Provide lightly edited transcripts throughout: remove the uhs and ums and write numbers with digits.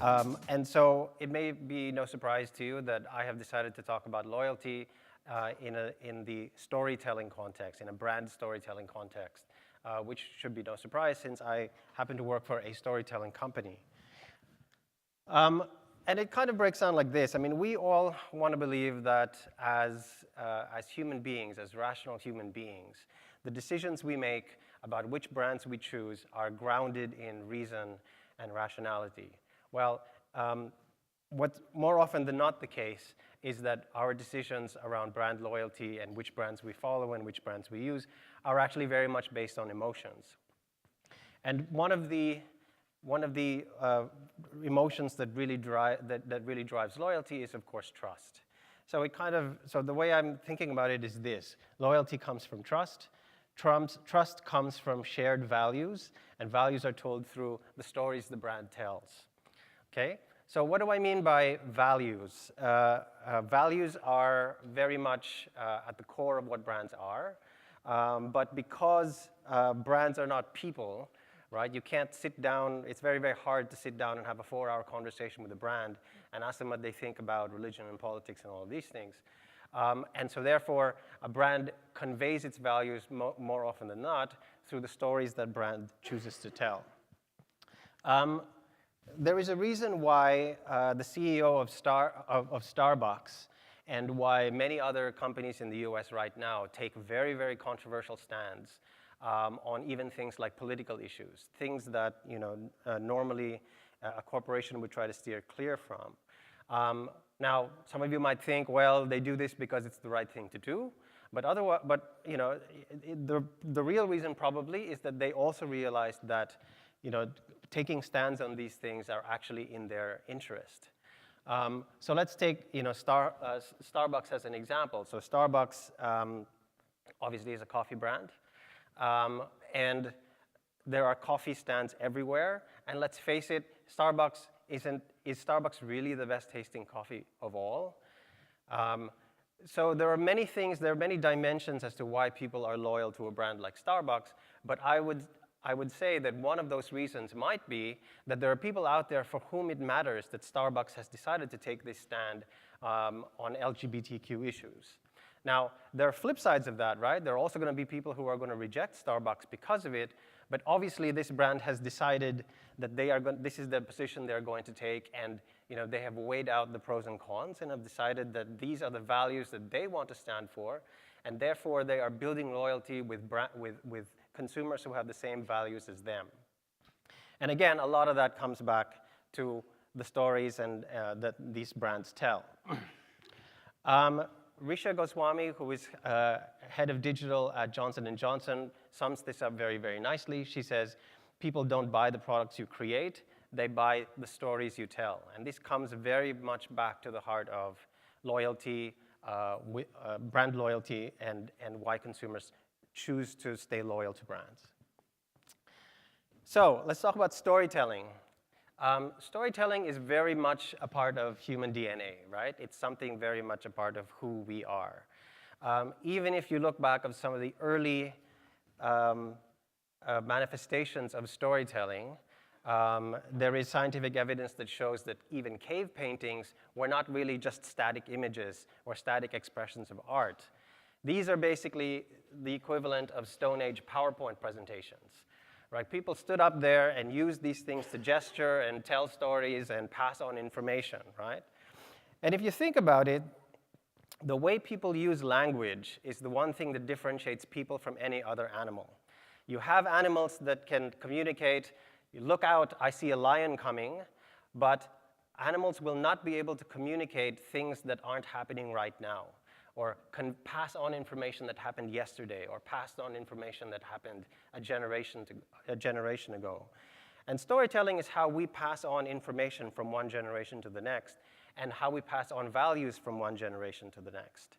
And so it may be no surprise to you that I have decided to talk about loyalty in the storytelling context, in a brand storytelling context, which should be no surprise since I happen to work for a storytelling company. And it kind of breaks down like this. I mean, we all want to believe that as human beings, as rational human beings, the decisions we make about which brands we choose are grounded in reason and rationality. Well, what's more often than not the case is that our decisions around brand loyalty and which brands we follow and which brands we use are actually very much based on emotions. And one of the emotions that really drives loyalty is, of course, trust. So the way I'm thinking about it is this: loyalty comes from trust. Trust comes from shared values, and values are told through the stories the brand tells. Okay? So what do I mean by values? Values are very much at the core of what brands are, but because brands are not people, right? You can't sit down. It's very, very hard to sit down and have a 4-hour conversation with a brand and ask them what they think about religion and politics and all of these things. And so therefore, a brand conveys its values more often than not through the stories that brand chooses to tell. There is a reason why the CEO of Starbucks and why many other companies in the US right now take very, very controversial stands on even things like political issues, things that normally a corporation would try to steer clear from. Now, some of you might think, well, they do this because it's the right thing to do, but the real reason probably is that they also realized that taking stands on these things are actually in their interest. So let's take Starbucks as an example. So Starbucks obviously is a coffee brand. And there are coffee stands everywhere. And let's face it, is Starbucks really the best tasting coffee of all? So there are many things, there are many dimensions as to why people are loyal to a brand like Starbucks, but I would say that one of those reasons might be that there are people out there for whom it matters that Starbucks has decided to take this stand on LGBTQ issues. Now, there are flip sides of that, right? There are also going to be people who are going to reject Starbucks because of it, but obviously this brand has decided that this is the position they're going to take, and they have weighed out the pros and cons and have decided that these are the values that they want to stand for, and therefore they are building loyalty with consumers who have the same values as them. And again, a lot of that comes back to the stories that these brands tell. Risha Goswami, who is head of digital at Johnson & Johnson, sums this up very, very nicely. She says, people don't buy the products you create, they buy the stories you tell. And this comes very much back to the heart of loyalty, brand loyalty, and why consumers choose to stay loyal to brands. So let's talk about storytelling. Storytelling is very much a part of human DNA, right? It's something very much a part of who we are. Even if you look back at some of the early manifestations of storytelling, there is scientific evidence that shows that even cave paintings were not really just static images or static expressions of art. These are basically the equivalent of Stone Age PowerPoint presentations. Right? People stood up there and used these things to gesture and tell stories and pass on information, right? And if you think about it, the way people use language is the one thing that differentiates people from any other animal. You have animals that can communicate, you look out, I see a lion coming, but animals will not be able to communicate things that aren't happening right now, or can pass on information that happened yesterday, or passed on information that happened a generation ago. And storytelling is how we pass on information from one generation to the next, and how we pass on values from one generation to the next.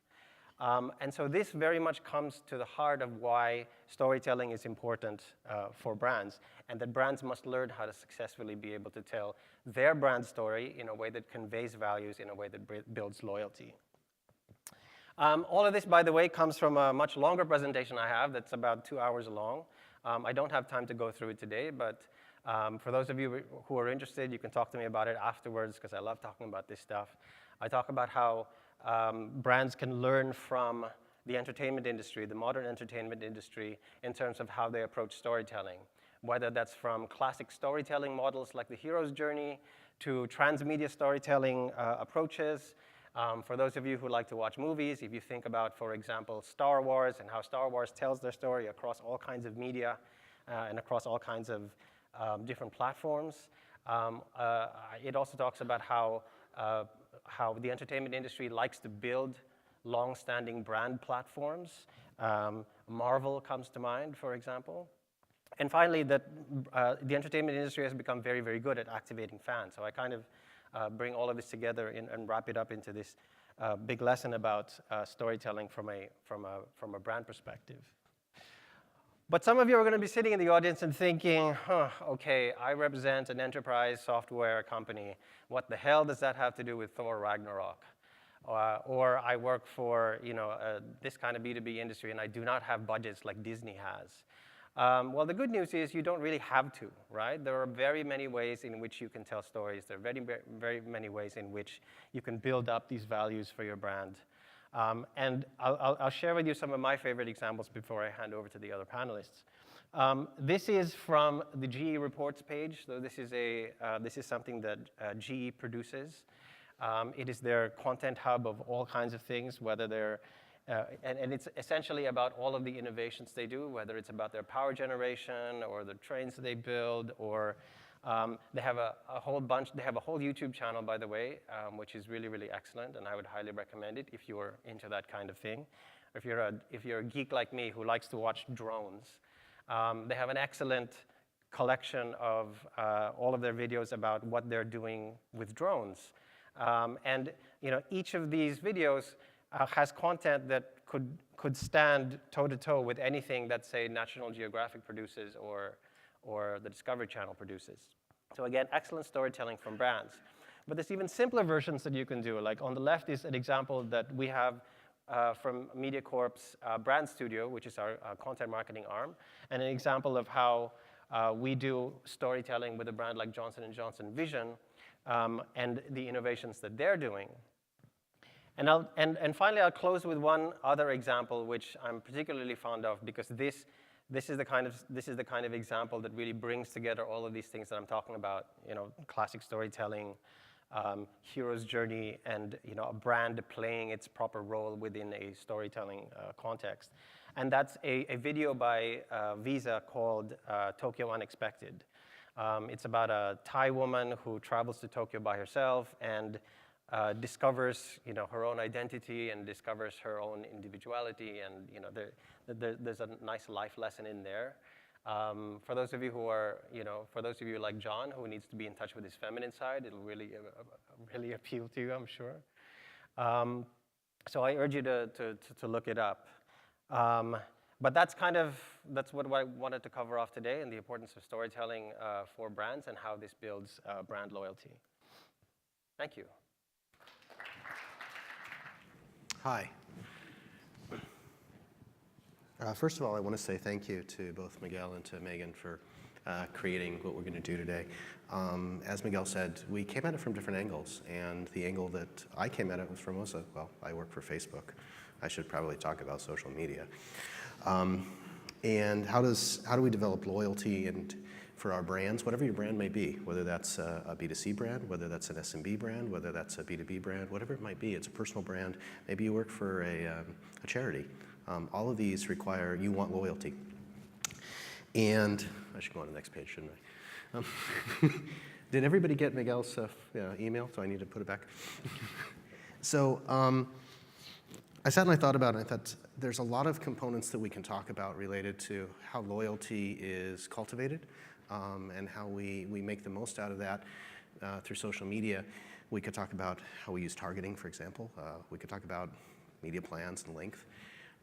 And so this very much comes to the heart of why storytelling is important for brands, and that brands must learn how to successfully be able to tell their brand story in a way that conveys values, in a way that builds loyalty. All of this, by the way, comes from a much longer presentation I have that's about 2 hours long. I don't have time to go through it today, but For those of you who are interested, you can talk to me about it afterwards because I love talking about this stuff. I talk about how brands can learn from the entertainment industry, the modern entertainment industry, in terms of how they approach storytelling, whether that's from classic storytelling models like the hero's journey to transmedia storytelling approaches. For those of you who like to watch movies, if you think about, for example, Star Wars and how Star Wars tells their story across all kinds of media and across all kinds of different platforms. It also talks about how the entertainment industry likes to build long-standing brand platforms. Marvel comes to mind, for example. And finally, that the entertainment industry has become very, very good at activating fans. So I kind of bring all of this together and wrap it up into this big lesson about storytelling from a brand perspective. But some of you are going to be sitting in the audience and thinking, okay, I represent an enterprise software company. What the hell does that have to do with Thor Ragnarok? Or I work for this kind of B2B industry, and I do not have budgets like Disney has. Well, the good news is you don't really have to, right? There are very many ways in which you can tell stories. There are very, very many ways in which you can build up these values for your brand. And I'll share with you some of my favorite examples before I hand over to the other panelists. This is from the GE Reports page. So this is something that GE produces. It is their content hub of all kinds of things, whether they're and it's essentially about all of the innovations they do, whether it's about their power generation or the trains that they build, or they have a whole bunch. They have a whole YouTube channel, by the way, which is really, really excellent, and I would highly recommend it if you're into that kind of thing. If you're a geek like me who likes to watch drones, they have an excellent collection of all of their videos about what they're doing with drones. And each of these videos has content that could stand toe-to-toe with anything that, say, National Geographic produces or the Discovery Channel produces. So again, excellent storytelling from brands. But there's even simpler versions that you can do. Like on the left is an example that we have from MediaCorp's Brand Studio, which is our content marketing arm, and an example of how we do storytelling with a brand like Johnson & Johnson Vision and the innovations that they're doing. And finally, I'll close with one other example, which I'm particularly fond of, because this is the kind of example that really brings together all of these things that I'm talking about. Classic storytelling, hero's journey, and a brand playing its proper role within a storytelling context. And that's a video by Visa called Tokyo Unexpected. It's about a Thai woman who travels to Tokyo by herself and discovers her own identity and discovers her own individuality, and there's a nice life lesson in there. For those of you who are, for those of you like John, who needs to be in touch with his feminine side, it'll really appeal to you, I'm sure. So I urge you to look it up. But that's what I wanted to cover off today, and the importance of storytelling for brands and how this builds brand loyalty. Thank you. Hi. First of all, I want to say thank you to both Miguel and to Megan for creating what we're going to do today. As Miguel said, we came at it from different angles, and the angle that I came at it was from I work for Facebook. I should probably talk about social media. And how do we develop loyalty and for our brands, whatever your brand may be, whether that's a B2C brand, whether that's an SMB brand, whether that's a B2B brand, whatever it might be, it's a personal brand. Maybe you work for a charity. All of these require, you want loyalty. And I should go on to the next page, shouldn't I? Did everybody get Miguel's email? So I need to put it back. So I sat and I thought about it. I thought there's a lot of components that we can talk about related to how loyalty is cultivated. And how we make the most out of that through social media. We could talk about how we use targeting, for example. We could talk about media plans and length.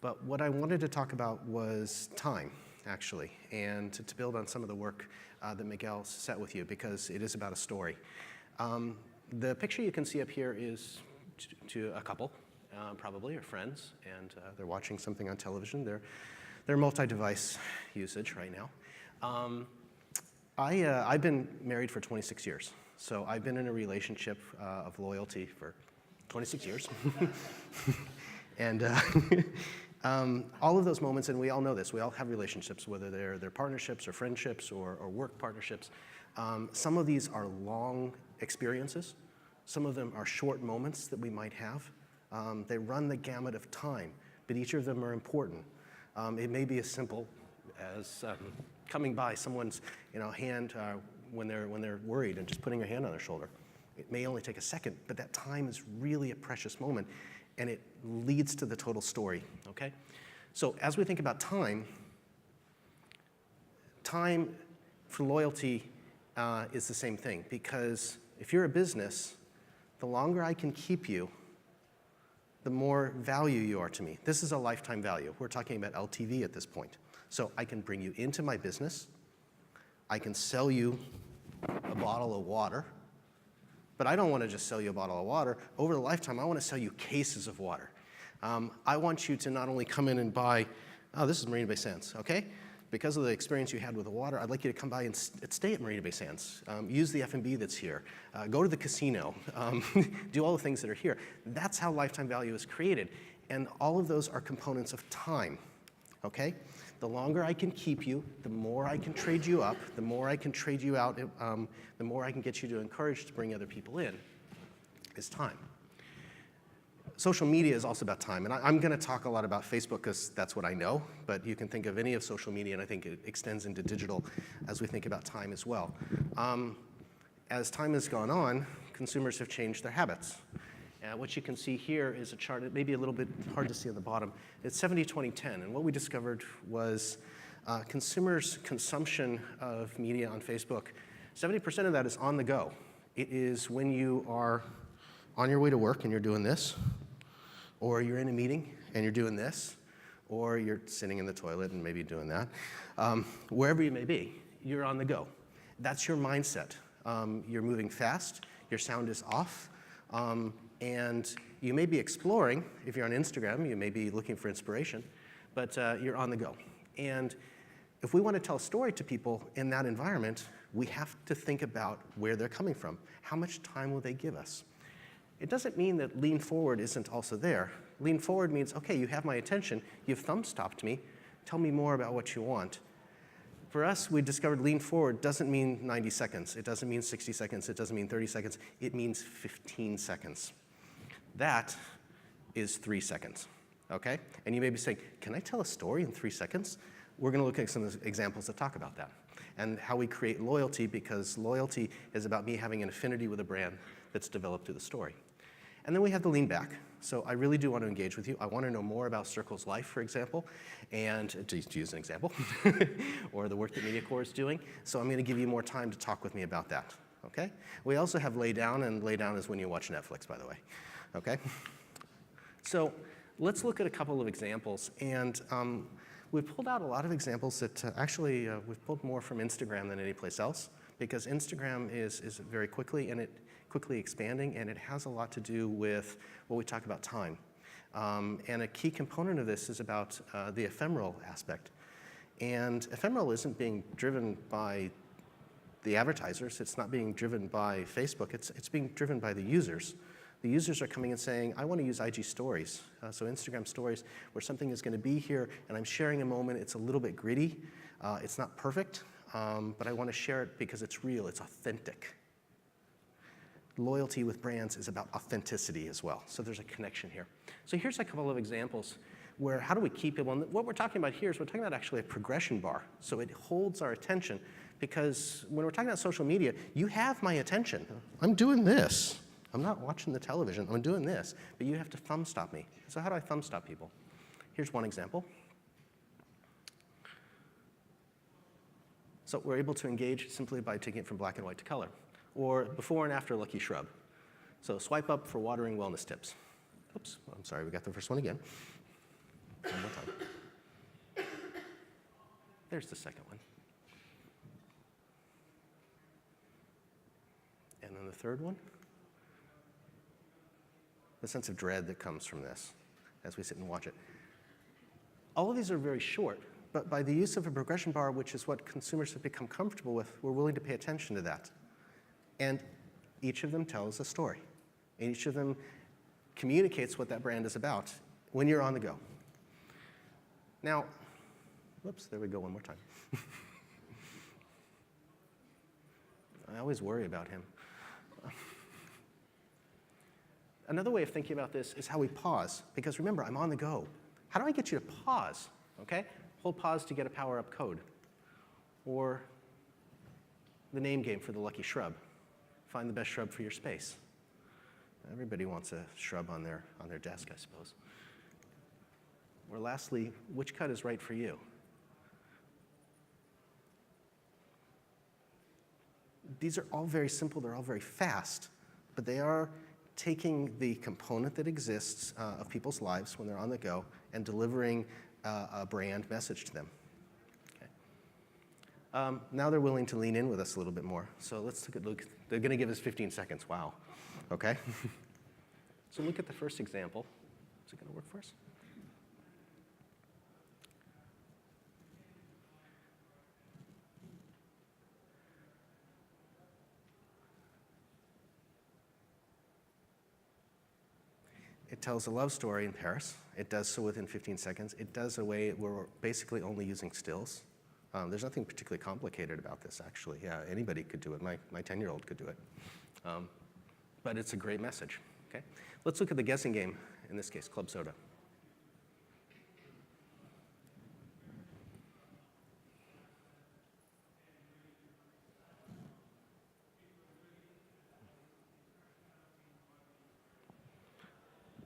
But what I wanted to talk about was time, actually, and to build on some of the work that Miguel set with you, because it is about a story. The picture you can see up here is to a couple, probably, or friends, and they're watching something on television. They're multi-device usage right now. I've been married for 26 years. So I've been in a relationship of loyalty for 26 years. And all of those moments, and we all know this, we all have relationships, whether they're partnerships or friendships or work partnerships. Some of these are long experiences. Some of them are short moments that we might have. They run the gamut of time, but each of them are important. It may be as simple as coming by someone's hand when they're worried and just putting your hand on their shoulder. It may only take a second, but that time is really a precious moment, and it leads to the total story, okay? So as we think about time for loyalty is the same thing, because if you're a business, the longer I can keep you, the more value you are to me. This is a lifetime value. We're talking about LTV at this point. So I can bring you into my business, I can sell you a bottle of water, but I don't want to just sell you a bottle of water. Over the lifetime, I want to sell you cases of water. I want you to not only come in and buy, oh, this is Marina Bay Sands, okay? Because of the experience you had with the water, I'd like you to come by and stay at Marina Bay Sands. Use the F&B that's here. Go to the casino. Do all the things that are here. That's how lifetime value is created. And all of those are components of time, okay? The longer I can keep you, the more I can trade you up, the more I can trade you out, the more I can get you to encourage to bring other people in, is time. Social media is also about time, and I'm going to talk a lot about Facebook because that's what I know, but you can think of any of social media, and I think it extends into digital as we think about time as well. As time has gone on, consumers have changed their habits. What you can see here is a chart. It may be a little bit hard to see on the bottom. It's 70-20-10, and what we discovered was consumers' consumption of media on Facebook, 70% of that is on the go. It is when you are on your way to work and you're doing this, or you're in a meeting and you're doing this, or you're sitting in the toilet and maybe doing that. Wherever you may be, you're on the go. That's your mindset. You're moving fast, your sound is off, and you may be exploring. If you're on Instagram, you may be looking for inspiration, but you're on the go. And if we want to tell a story to people in that environment, we have to think about where they're coming from. How much time will they give us? It doesn't mean that lean forward isn't also there. Lean forward means, okay, you have my attention, you've thumb-stopped me, tell me more about what you want. For us, we discovered lean forward doesn't mean 90 seconds, it doesn't mean 60 seconds, it doesn't mean 30 seconds, it means 15 seconds. That is 3 seconds, okay? And you may be saying, can I tell a story in 3 seconds? We're gonna look at some examples that talk about that and how we create loyalty, because loyalty is about me having an affinity with a brand that's developed through the story. And then we have the lean back. So I really do want to engage with you. I want to know more about Circle's life, for example, and to use an example, or the work that MediaCore is doing. So I'm going to give you more time to talk with me about that, okay? We also have lay down, and lay down is when you watch Netflix, by the way, okay? So let's look at a couple of examples. And we've pulled out a lot of examples that actually we've pulled more from Instagram than any place else, because Instagram is very quickly expanding, and it has a lot to do with what we talk about time. And a key component of this is about the ephemeral aspect. And ephemeral isn't being driven by the advertisers, it's not being driven by Facebook, it's being driven by the users. The users are coming and saying, I want to use IG stories. So Instagram stories, where something is going to be here, and I'm sharing a moment, it's a little bit gritty, it's not perfect, but I want to share it because it's real, it's authentic. Loyalty with brands is about authenticity as well. So there's a connection here. So here's a couple of examples where how do we keep people? And what we're talking about here is we're talking about actually a progression bar. So it holds our attention, because when we're talking about social media, you have my attention. I'm doing this. I'm not watching the television. I'm doing this. But you have to thumb stop me. So how do I thumb stop people? Here's one example. So we're able to engage simply by taking it from black and white to color, or before and after Lucky Shrub. So swipe up for watering wellness tips. Oops, I'm sorry, we got the first one again. One more time. There's the second one. And then the third one. The sense of dread that comes from this as we sit and watch it. All of these are very short, but by the use of a progression bar, which is what consumers have become comfortable with, we're willing to pay attention to that. And each of them tells a story. And each of them communicates what that brand is about when you're on the go. Now, whoops, there we go one more time. I always worry about him. Another way of thinking about this is how we pause. Because remember, I'm on the go. How do I get you to pause? Okay? Hold pause to get a power-up code. Or the name game for the lucky shrub. Find the best shrub for your space. Everybody wants a shrub on their desk, I suppose. Or lastly, which cut is right for you? These are all very simple, they're all very fast, but they are taking the component that exists of people's lives when they're on the go and delivering a brand message to them. Okay. Now they're willing to lean in with us a little bit more. So let's take a look. They're going to give us 15 seconds. Wow. Okay. So look at the first example. Is it going to work for us? It tells a love story in Paris. It does so within 15 seconds. It does a way where we're basically only using stills. There's nothing particularly complicated about this, actually. Yeah, anybody could do it. My 10-year-old could do it. But it's a great message. Okay? Let's look at the guessing game, in this case, Club Soda.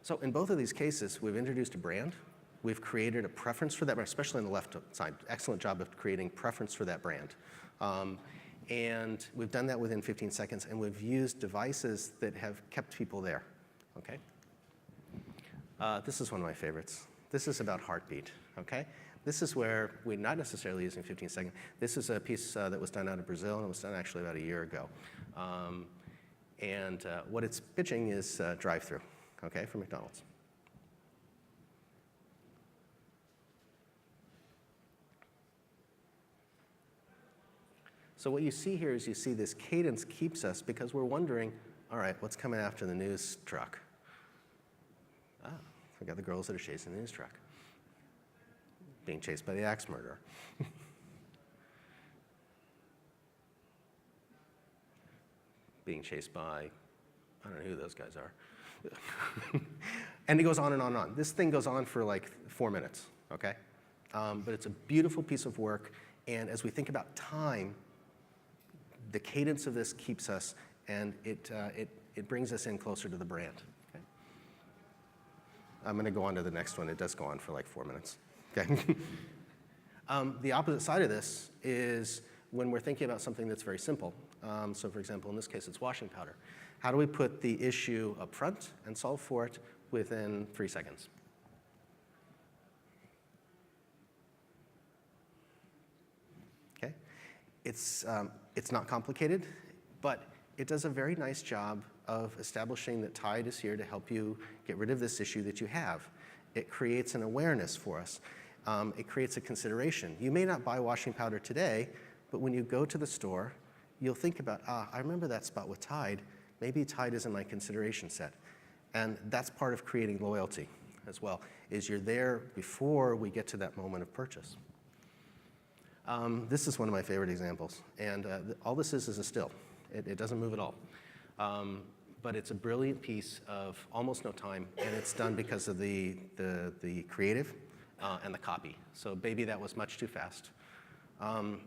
So in both of these cases, we've introduced a brand. We've created a preference for that brand, especially on the left side. Excellent job of creating preference for that brand. And we've done that within 15 seconds, and we've used devices that have kept people there. Okay? This is one of my favorites. This is about heartbeat. Okay? This is where we're not necessarily using 15 seconds. This is a piece that was done out of Brazil, and it was done actually about a year ago. And what it's pitching is drive-through. Okay, for McDonald's. So what you see here is you see this cadence keeps us because we're wondering, all right, what's coming after the news truck? Ah, we got the girls that are chasing the news truck. Being chased by the axe murderer. Being chased by, I don't know who those guys are. And it goes on and on and on. This thing goes on for like 4 minutes, okay? But it's a beautiful piece of work, and as we think about time, the cadence of this keeps us, and it brings us in closer to the brand. Okay? I'm going to go on to the next one. It does go on for like 4 minutes. Okay? The opposite side of this is when we're thinking about something that's very simple. So for example, in this case, it's washing powder. How do we put the issue up front and solve for it within 3 seconds? Okay? It's not complicated, but it does a very nice job of establishing that Tide is here to help you get rid of this issue that you have. It creates an awareness for us. It creates a consideration. You may not buy washing powder today, but when you go to the store, you'll think about, I remember that spot with Tide. Maybe Tide is in my consideration set. And that's part of creating loyalty as well, is you're there before we get to that moment of purchase. This is one of my favorite examples. And all this is a still. It doesn't move at all. But it's a brilliant piece of almost no time, and it's done because of the creative and the copy. So baby, that was much too fast.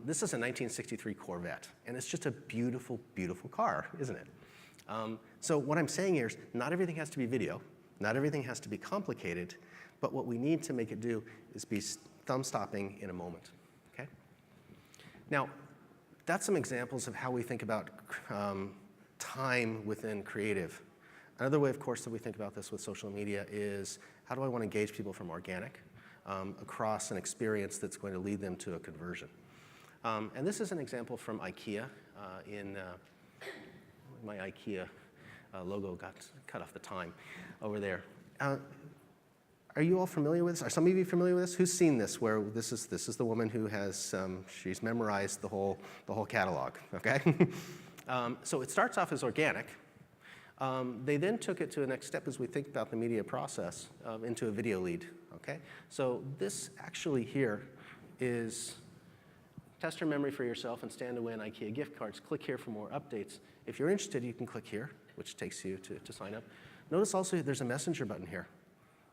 This is a 1963 Corvette, and it's just a beautiful, beautiful car, isn't it? So what I'm saying here is not everything has to be video, not everything has to be complicated, but what we need to make it do is be thumb-stopping in a moment, okay? Now, that's some examples of how we think about time within creative. Another way, of course, that we think about this with social media is how do I want to engage people from organic across an experience that's going to lead them to a conversion. And this is an example from IKEA my IKEA logo got cut off the time over there. Are you all familiar with this? Are some of you familiar with this? Who's seen this? Where this is the woman who has she's memorized the whole catalog. Okay, so it starts off as organic. They then took it to the next step as we think about the media process into a video lead. Okay, so this actually here is test your memory for yourself and stand to win IKEA gift cards. Click here for more updates. If you're interested, you can click here, which takes you to sign up. Notice also there's a messenger button here.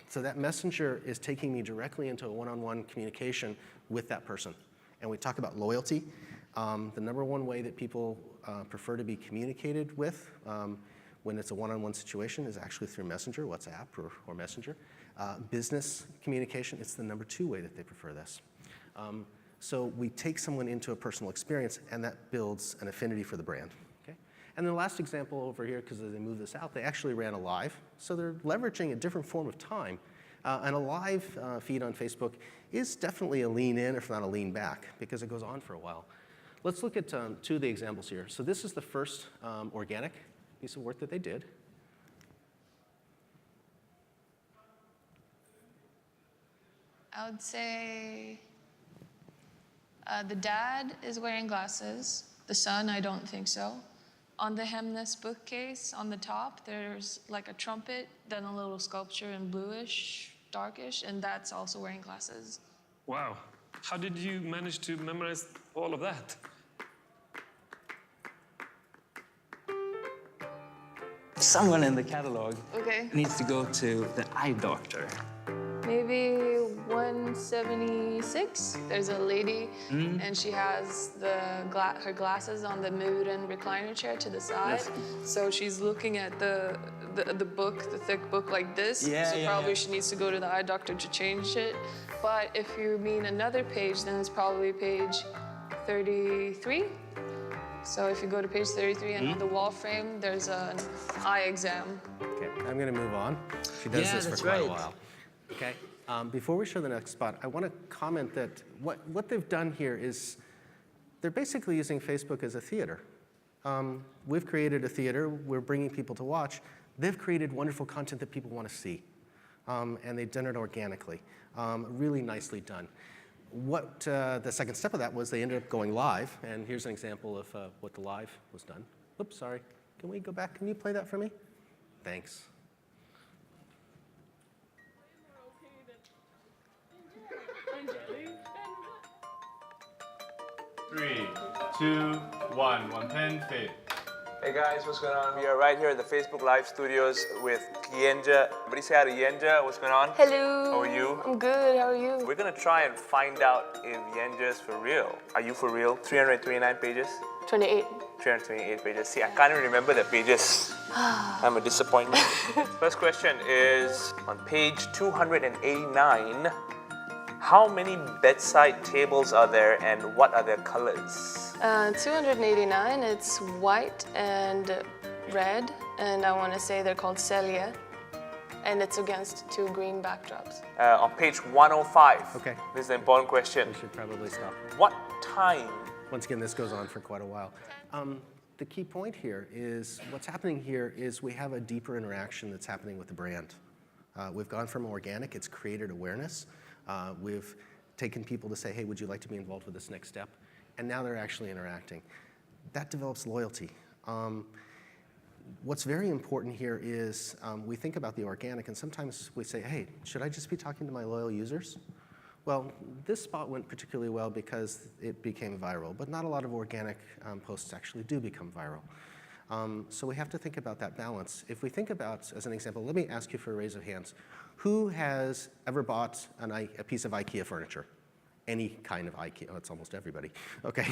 So that messenger is taking me directly into a one-on-one communication with that person. And we talk about loyalty. The number one way that people prefer to be communicated with when it's a one-on-one situation is actually through Messenger, WhatsApp, or Messenger. Business communication, it's the number 2 way that they prefer this. So we take someone into a personal experience, and that builds an affinity for the brand. Okay? And the last example over here, because as they move this out, they actually ran a live. So they're leveraging a different form of time. And a live feed on Facebook is definitely a lean in, if not a lean back, because it goes on for a while. Let's look at 2 of the examples here. So this is the first organic piece of work that they did. I would say the dad is wearing glasses. The son, I don't think so. On the Hemnes bookcase, on the top, there's like a trumpet, then a little sculpture in bluish, darkish, and that's also wearing glasses. Wow. How did you manage to memorize all of that? Someone in the catalog Okay. needs to go to the eye doctor. Maybe 176. There's a lady, and she has her glasses on the Muren recliner chair to the side. Yes. So she's looking at the book, the thick book like this. Yeah, so yeah, probably yeah. she needs to go to the eye doctor to change it. But if you mean another page, then it's probably page 33. So if you go to page 33 and on the wall frame, there's an eye exam. Okay, I'm going to move on. She does Yeah, this for that's quite a right. while. Okay, before we show the next spot, I want to comment that what they've done here is they're basically using Facebook as a theater. We've created a theater. We're bringing people to watch. They've created wonderful content that people want to see, and they've done it organically. Really nicely done. What the second step of that was they ended up going live, and here's an example of what the live was done. Oops, sorry. Can we go back? Can you play that for me? Thanks. Three, two, one. One pen, fade. Hey guys, what's going on? We are right here at the Facebook Live studios with Yenja. Everybody say hi to Yenja. What's going on? Hello. How are you? I'm good. How are you? We're gonna try and find out if Yenja's for real. Are you for real? 329 pages? 28. 328 pages. See, I can't even remember the pages. I'm a disappointment. First question is on page 289. How many bedside tables are there and what are their colors? 289, it's white and red, and I want to say they're called Celia, and it's against 2 green backdrops. On page 105. Okay. This is an important question. We should probably stop. What time? Once again, this goes on for quite a while. The key point here is what's happening here is we have a deeper interaction that's happening with the brand. We've gone from organic, it's created awareness. We've taken people to say, hey, would you like to be involved with this next step? And now they're actually interacting. That develops loyalty. What's very important here is we think about the organic, and sometimes we say, hey, should I just be talking to my loyal users? Well, this spot went particularly well because it became viral, but not a lot of organic posts actually do become viral. So we have to think about that balance. If we think about, as an example, let me ask you for a raise of hands. Who has ever bought a piece of IKEA furniture? Any kind of IKEA, oh, it's almost everybody. Okay,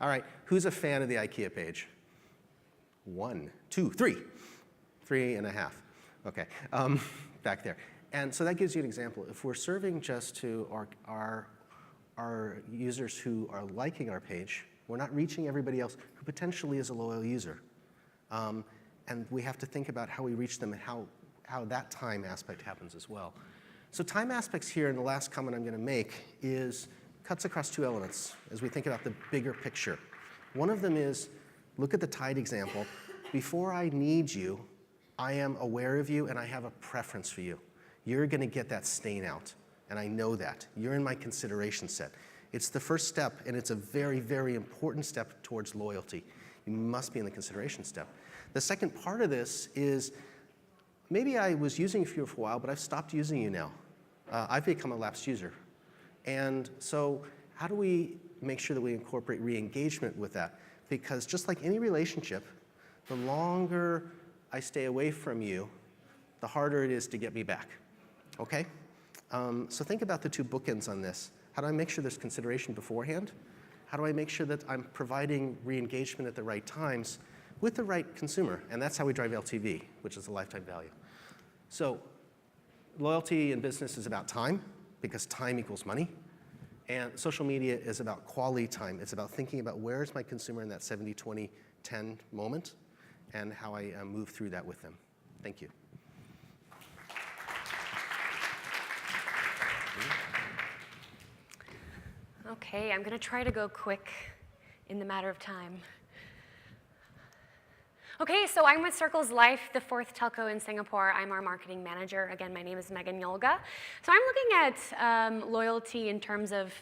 all right, who's a fan of the IKEA page? 1, 2, 3, 3.5, okay, back there. And so that gives you an example. If we're serving just to our users who are liking our page, we're not reaching everybody else who potentially is a loyal user. And we have to think about how we reach them and how that time aspect happens as well. So time aspects here, and the last comment I'm going to make is cuts across 2 elements as we think about the bigger picture. One of them is, look at the tide example. Before I need you, I am aware of you and I have a preference for you. you're going to get that stain out. And I know that. You're in my consideration set. It's the first step, and it's a very, very important step towards loyalty. You must be in the consideration step. The second part of this is, maybe I was using you for a while, but I've stopped using you now. I've become a lapsed user. And so how do we make sure that we incorporate re-engagement with that? Because just like any relationship, the longer I stay away from you, the harder it is to get me back, okay? So think about the two bookends on this. How do I make sure there's consideration beforehand? How do I make sure that I'm providing re-engagement at the right times with the right consumer? And that's how we drive LTV, which is the lifetime value. So loyalty in business is about time, because time equals money. And social media is about quality time. It's about thinking about where is my consumer in that 70, 20, 10 moment, and how I move through that with them. Thank you. Okay, I'm going to try to go quick in the matter of time. Okay, so I'm with Circles Life, the fourth telco in Singapore. I'm our marketing manager. Again, my name is Megan Yolga. So I'm looking at loyalty in terms of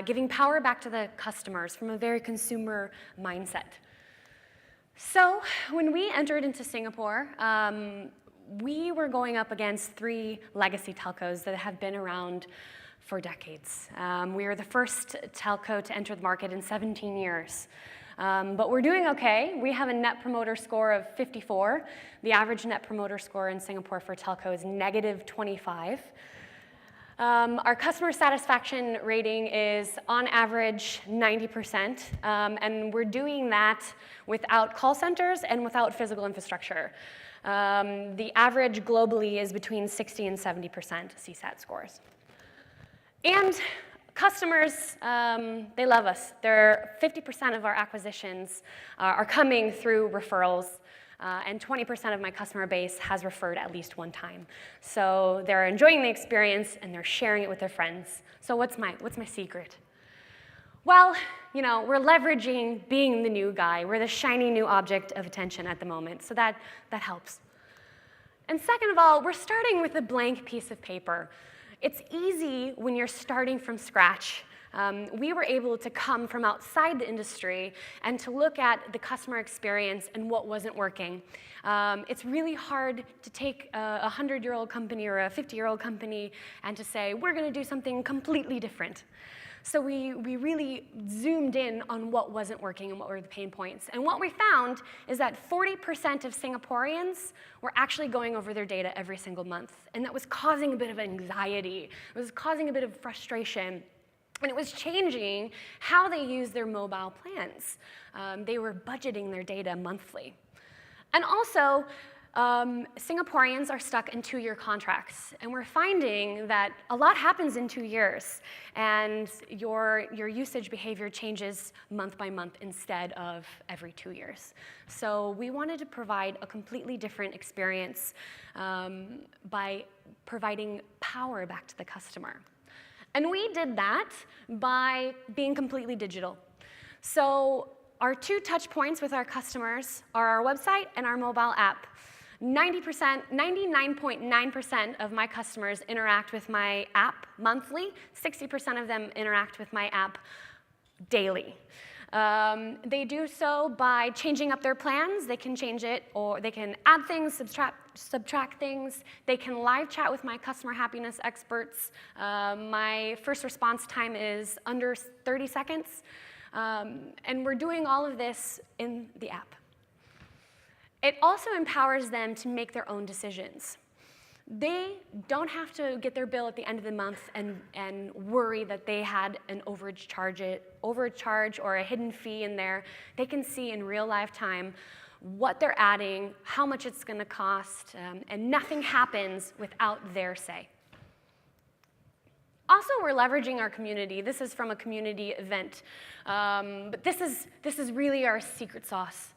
giving power back to the customers from a very consumer mindset. So when we entered into Singapore, we were going up against 3 legacy telcos that have been around for decades. We were the first telco to enter the market in 17 years. But we're doing okay. We have a net promoter score of 54. The average net promoter score in Singapore for telco is -25. Our customer satisfaction rating is, on average, 90%. And we're doing that without call centers and without physical infrastructure. The average globally is between 60 and 70% CSAT scores. And customers, they love us. 50% of our acquisitions are coming through referrals, and 20% of my customer base has referred at least one time. So they're enjoying the experience, and they're sharing it with their friends. So what's my secret? Well, you know, we're leveraging being the new guy. We're the shiny new object of attention at the moment, so that helps. And second of all, we're starting with a blank piece of paper. It's easy when you're starting from scratch. We were able to come from outside the industry and to look at the customer experience and what wasn't working. It's really hard to take a 100-year-old company or a 50-year-old company and to say, we're going to do something completely different. So we really zoomed in on what wasn't working and what were the pain points. And what we found is that 40% of Singaporeans were actually going over their data every single month. And that was causing a bit of anxiety. It was causing a bit of frustration. And it was changing how they used their mobile plans. They were budgeting their data monthly. And also, Singaporeans are stuck in 2-year contracts, and we're finding that a lot happens in 2 years, and your usage behavior changes month by month instead of every 2 years. So we wanted to provide a completely different experience by providing power back to the customer. And we did that by being completely digital. So our 2 touch points with our customers are our website and our mobile app. 99.9% of my customers interact with my app monthly. 60% of them interact with my app daily. They do so by changing up their plans. They can change it, or they can add things, subtract things. They can live chat with my customer happiness experts. My first response time is under 30 seconds. And we're doing all of this in the app. It also empowers them to make their own decisions. They don't have to get their bill at the end of the month and worry that they had an overcharge or a hidden fee in there. They can see in real life time what they're adding, how much it's going to cost, and nothing happens without their say. Also, we're leveraging our community. This is from a community event, but this is really our secret sauce.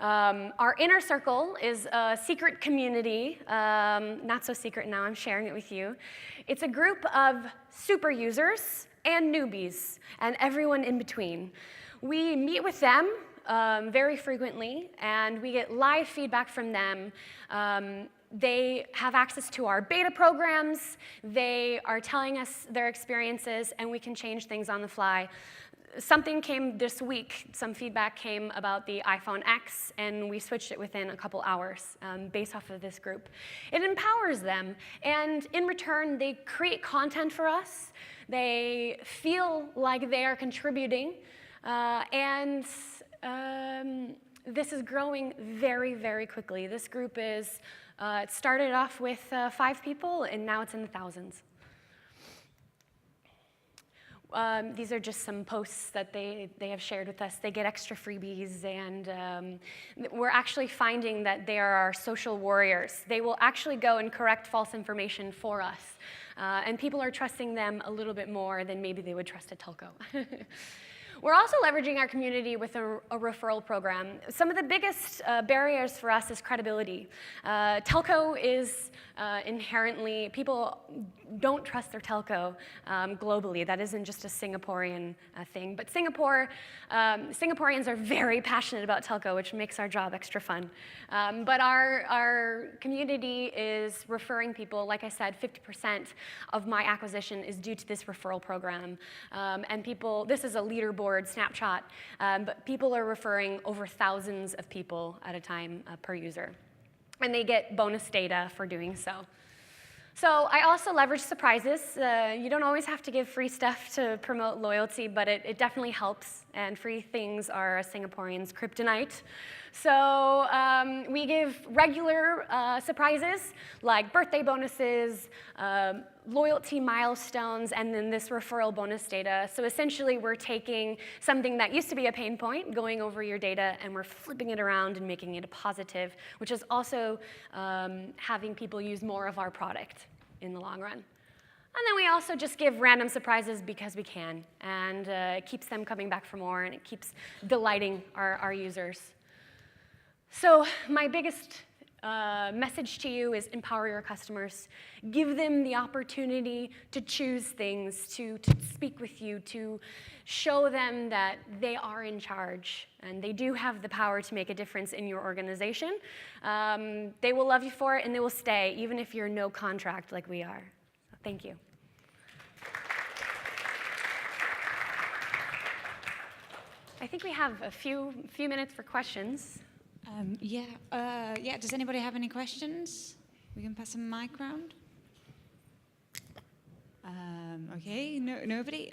Our inner circle is a secret community, not so secret now, I'm sharing it with you. It's a group of super users and newbies and everyone in between. We meet with them very frequently, and we get live feedback from them They have access to our beta programs. They are telling us their experiences, and we can change things on the fly. Something came this week, some feedback came about the iPhone X, and we switched it within a couple hours based off of this group. It empowers them, and in return, they create content for us. They feel like they are contributing, and this is growing very, very quickly. This group is, it started off with 5 people, and now it's in the thousands. These are just some posts that they have shared with us. They get extra freebies, and we're actually finding that they are our social warriors. They will actually go and correct false information for us, and people are trusting them a little bit more than maybe they would trust a telco. We're also leveraging our community with a referral program. Some of the biggest barriers for us is credibility. Telco is inherently, people don't trust their telco globally. That isn't just a Singaporean thing. But Singaporeans are very passionate about telco, which makes our job extra fun. But our community is referring people. Like I said, 50% of my acquisition is due to this referral program. And people, this is a leaderboard snapshot, but people are referring over thousands of people at a time per user. And they get bonus data for doing so. So I also leverage surprises. You don't always have to give free stuff to promote loyalty, but it definitely helps. And free things are a Singaporean's kryptonite. So we give regular surprises like birthday bonuses, loyalty milestones, and then this referral bonus data. So essentially, we're taking something that used to be a pain point, going over your data, and we're flipping it around and making it a positive, which is also having people use more of our product in the long run. And then we also just give random surprises because we can, and it keeps them coming back for more, and it keeps delighting our users. So my biggest message to you is empower your customers. Give them the opportunity to choose things, to speak with you, to show them that they are in charge and they do have the power to make a difference in your organization. They will love you for it, and they will stay, even if you're no contract like we are. So thank you. I think we have a few minutes for questions. Yeah. Does anybody have any questions? We can pass a mic round. Okay, no, nobody.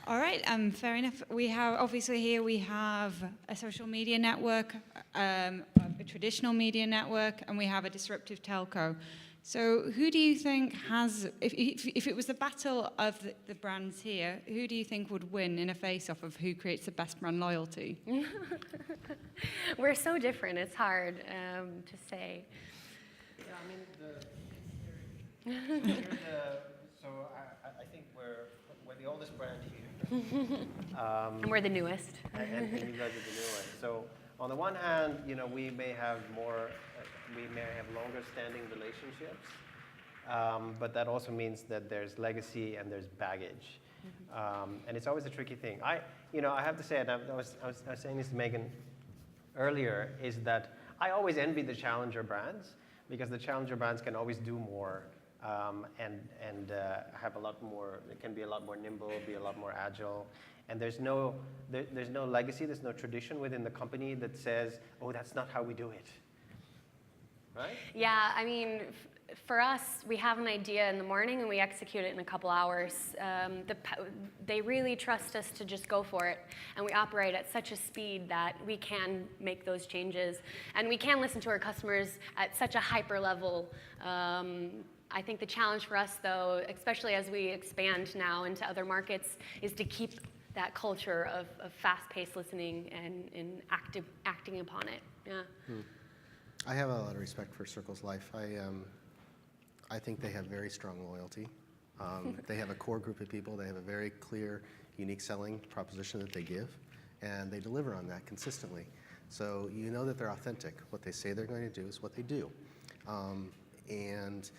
All right, fair enough. We have, obviously here we have a social media network, a traditional media network, and we have a disruptive telco. So who do you think has, if it was the battle of the brands here, who do you think would win in a face-off of who creates the best brand loyalty? We're so different, it's hard to say. Yeah, I mean, so I think we're the oldest brand here. And we're the newest. And you guys are the newest. So on the one hand, we may have longer standing relationships, but that also means that there's legacy and there's baggage. And it's always a tricky thing. I have to say, and I was saying this to Megan earlier, is that I always envy the challenger brands, because the challenger brands can always do more and have a lot more, it can be a lot more nimble, be a lot more agile. And there's no legacy, there's no tradition within the company that says, oh, that's not how we do it. Right? Yeah, I mean, for us, we have an idea in the morning and we execute it in a couple hours. They really trust us to just go for it, and we operate at such a speed that we can make those changes, and we can listen to our customers at such a hyper level. I think the challenge for us, though, especially as we expand now into other markets, is to keep that culture of fast-paced listening and acting upon it. Yeah. I have a lot of respect for Circles Life. I think they have very strong loyalty. They have a core group of people. They have a very clear, unique selling proposition that they give, and they deliver on that consistently. So you know that they're authentic. What they say they're going to do is what they do. And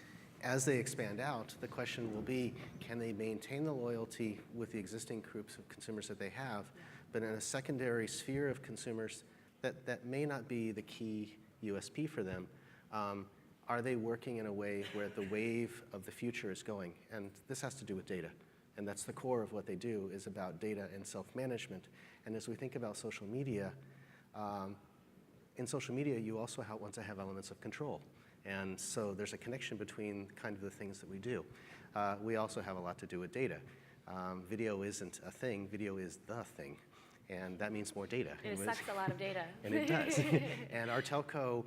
as they expand out, the question will be, can they maintain the loyalty with the existing groups of consumers that they have, but in a secondary sphere of consumers that may not be the key USP for them, Are they working in a way where the wave of the future is going? And this has to do with data. And that's the core of what they do, is about data and self-management. And as we think about social media, in social media, you also want to have elements of control. And so there's a connection between kind of the things that we do. We also have a lot to do with data. Video isn't a thing, video is the thing. And that means more data. And it sucks a lot of data. And it does. And our telco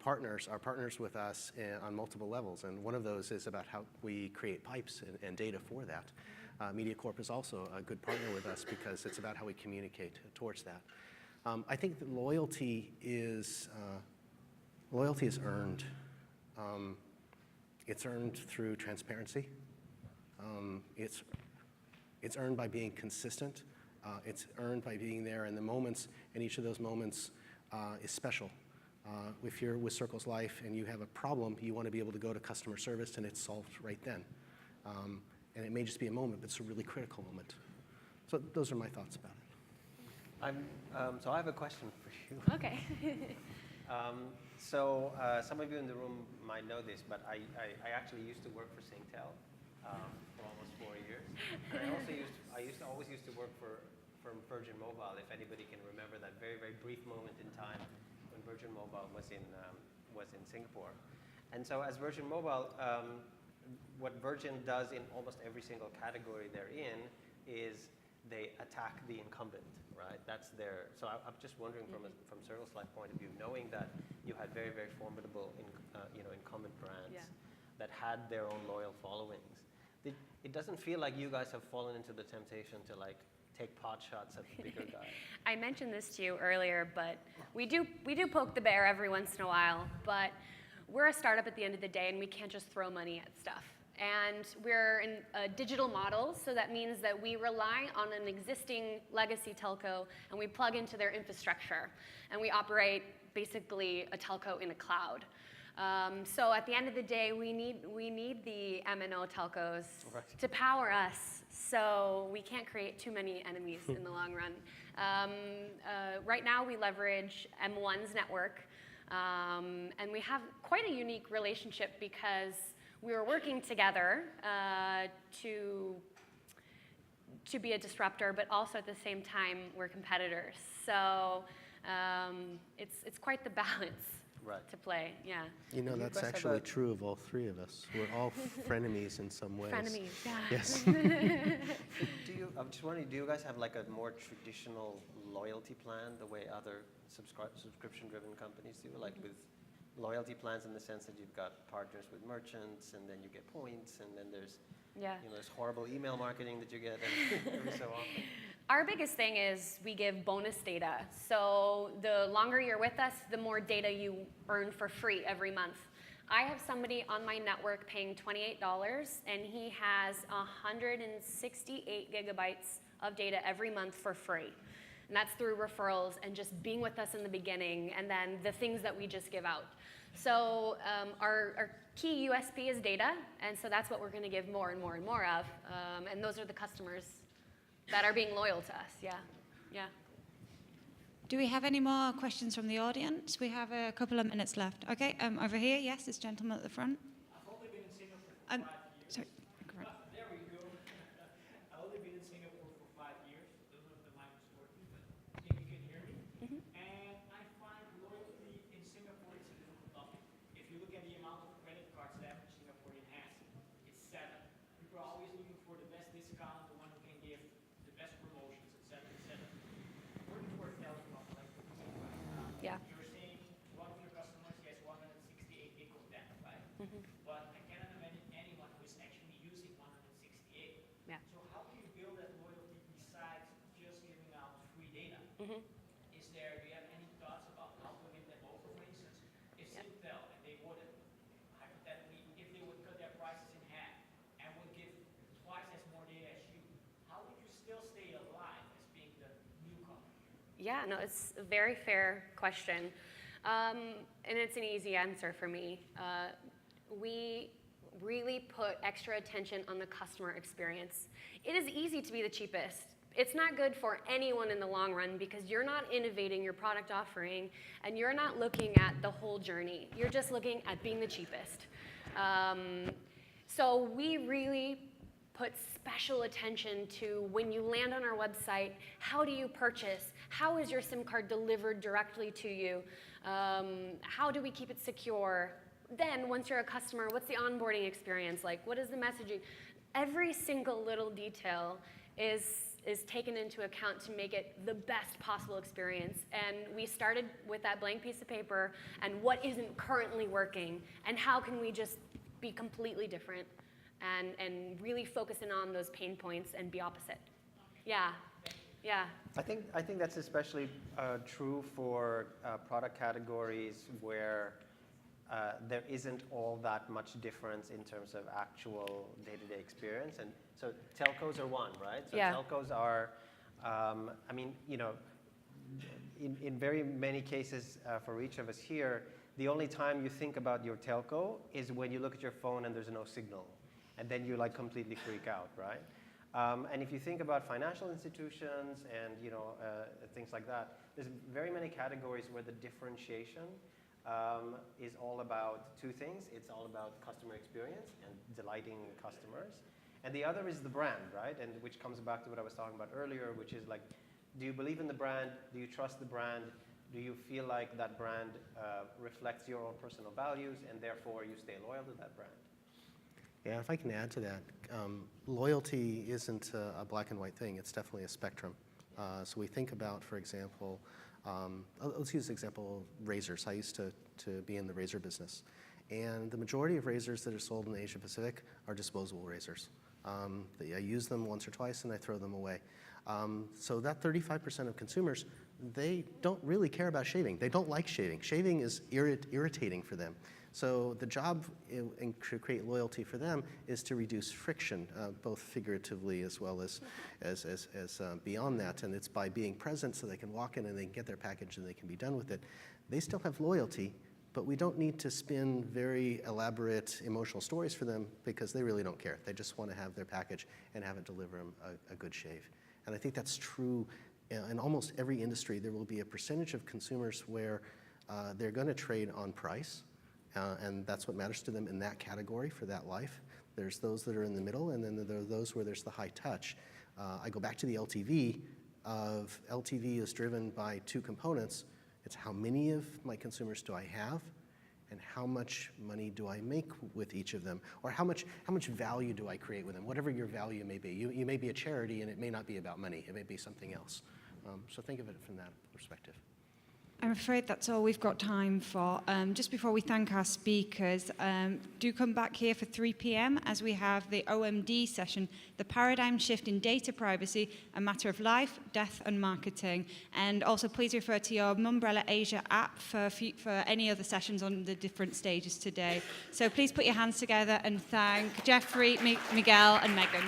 partners are partners with us on multiple levels. And one of those is about how we create pipes and data for that. MediaCorp is also a good partner with us because it's about how we communicate towards that. I think that loyalty is earned. It's earned through transparency. It's earned by being consistent. It's earned by being there in the moments, and each of those moments is special. If you're with Circles Life and you have a problem, you want to be able to go to customer service and it's solved right then. And it may just be a moment, but it's a really critical moment. So those are my thoughts about it. So I have a question for you. Okay. Some of you in the room might know this, but I actually used to work for Singtel for almost 4 years. And I always used to work for Virgin Mobile, if anybody can remember that very, very brief moment in time when Virgin Mobile was in Singapore. And so as Virgin Mobile, what Virgin does in almost every single category they're in is they attack the incumbent, right? That's their, so I'm just wondering from Circles Life point of view, knowing that you had very, very formidable incumbent brands that had their own loyal followings. It doesn't feel like you guys have fallen into the temptation to like take pot shots at the bigger guy. I mentioned this to you earlier, but we do poke the bear every once in a while, but we're a startup at the end of the day and we can't just throw money at stuff. And we're in a digital model, so that means that we rely on an existing legacy telco and we plug into their infrastructure. And we operate basically a telco in a cloud. So at the end of the day, we need the MNO telcos to power us, so we can't create too many enemies in the long run. Right now, we leverage M1's network, and we have quite a unique relationship because we were working together to be a disruptor, but also at the same time, we're competitors. So it's quite the balance. Right. To play, yeah. You know, that's actually true of all three of us. We're all frenemies in some ways. Frenemies, yeah. Yes. I'm just wondering, do you guys have like a more traditional loyalty plan, the way other subscription-driven companies do, like with loyalty plans in the sense that you've got partners with merchants, and then you get points, and then there's this horrible email marketing that you get every so often? Our biggest thing is we give bonus data. So the longer you're with us, the more data you earn for free every month. I have somebody on my network paying $28, and he has 168 gigabytes of data every month for free. And that's through referrals and just being with us in the beginning, and then the things that we just give out. So our key USP is data, and so that's what we're going to give more and more and more of. And those are the customers that are being loyal to us, yeah. Do we have any more questions from the audience? We have a couple of minutes left. Okay, over here, yes, this gentleman at the front. I've only been in Singapore for 5 years. Sorry. There we go. I've only been in Singapore for 5 years. I don't know if the mic is working, but I think you can hear me. And I find loyalty in Singapore is a difficult topic. If you look at the amount of credit cards the average Singaporean has, it's 7. People are always looking for the best discount, the one who can give the best promotions, etc., etc. Working for a telecom, like Yeah. you're saying one of your customers has 168 gig of data, right? But I cannot imagine anyone who is actually using 168. Yeah. So how do you build that loyalty besides just giving out free data? Do you have any thoughts about how to win them over? For instance, if Singtel and they would, hypothetically, if they would cut their prices in half and would give twice as more data as you, how would you still stay alive as being the newcomer? Yeah, no, it's a very fair question. And it's an easy answer for me. We really put extra attention on the customer experience. It is easy to be the cheapest, it's not good for anyone in the long run because you're not innovating your product offering and you're not looking at the whole journey. You're just looking at being the cheapest. So we really put special attention to when you land on our website, how do you purchase? How is your SIM card delivered directly to you? How do we keep it secure? Then, once you're a customer, what's the onboarding experience like? What is the messaging? Every single little detail is taken into account to make it the best possible experience. And we started with that blank piece of paper and what isn't currently working and how can we just be completely different and really focus in on those pain points and be opposite. Yeah, yeah. I think that's especially true for product categories where there isn't all that much difference in terms of actual day-to-day experience. And so telcos are one, right? So yeah. telcos are, I mean, you know, in very many cases for each of us here, the only time you think about your telco is when you look at your phone and there's no signal. And then you like completely freak out, right? And if you think about financial institutions and you know things like that, there's very many categories where the differentiation is all about two things. It's all about customer experience and delighting customers. And the other is the brand, right? And which comes back to what I was talking about earlier, which is like, do you believe in the brand? Do you trust the brand? Do you feel like that brand reflects your own personal values and therefore you stay loyal to that brand? Yeah, if I can add to that, loyalty isn't a black and white thing. It's definitely a spectrum. So we think about, for example, let's use the example of razors. I used to be in the razor business. And the majority of razors that are sold in Asia Pacific are disposable razors. I use them once or twice and I throw them away. So that 35% of consumers, they don't really care about shaving. They don't like shaving. Shaving is irritating for them. So the job to create loyalty for them is to reduce friction, both figuratively as well as beyond that. And it's by being present so they can walk in and they can get their package and they can be done with it. They still have loyalty, but we don't need to spin very elaborate emotional stories for them because they really don't care. They just want to have their package and have it deliver them a good shave. And I think that's true in almost every industry. There will be a percentage of consumers where they're going to trade on price. And that's what matters to them in that category for that life. There's those that are in the middle, and then there are those where there's the high touch. I go back to the LTV. LTV is driven by two components. It's how many of my consumers do I have, and how much money do I make with each of them, or how much value do I create with them, whatever your value may be. You may be a charity, and it may not be about money. It may be something else. So think of it from that perspective. I'm afraid that's all we've got time for. Just before we thank our speakers, do come back here for 3 p.m. as we have the OMD session, The Paradigm Shift in Data Privacy, a Matter of Life, Death and Marketing. And also please refer to your Mumbrella Asia app for any other sessions on the different stages today. So please put your hands together and thank Jeffrey, Miguel and Megan.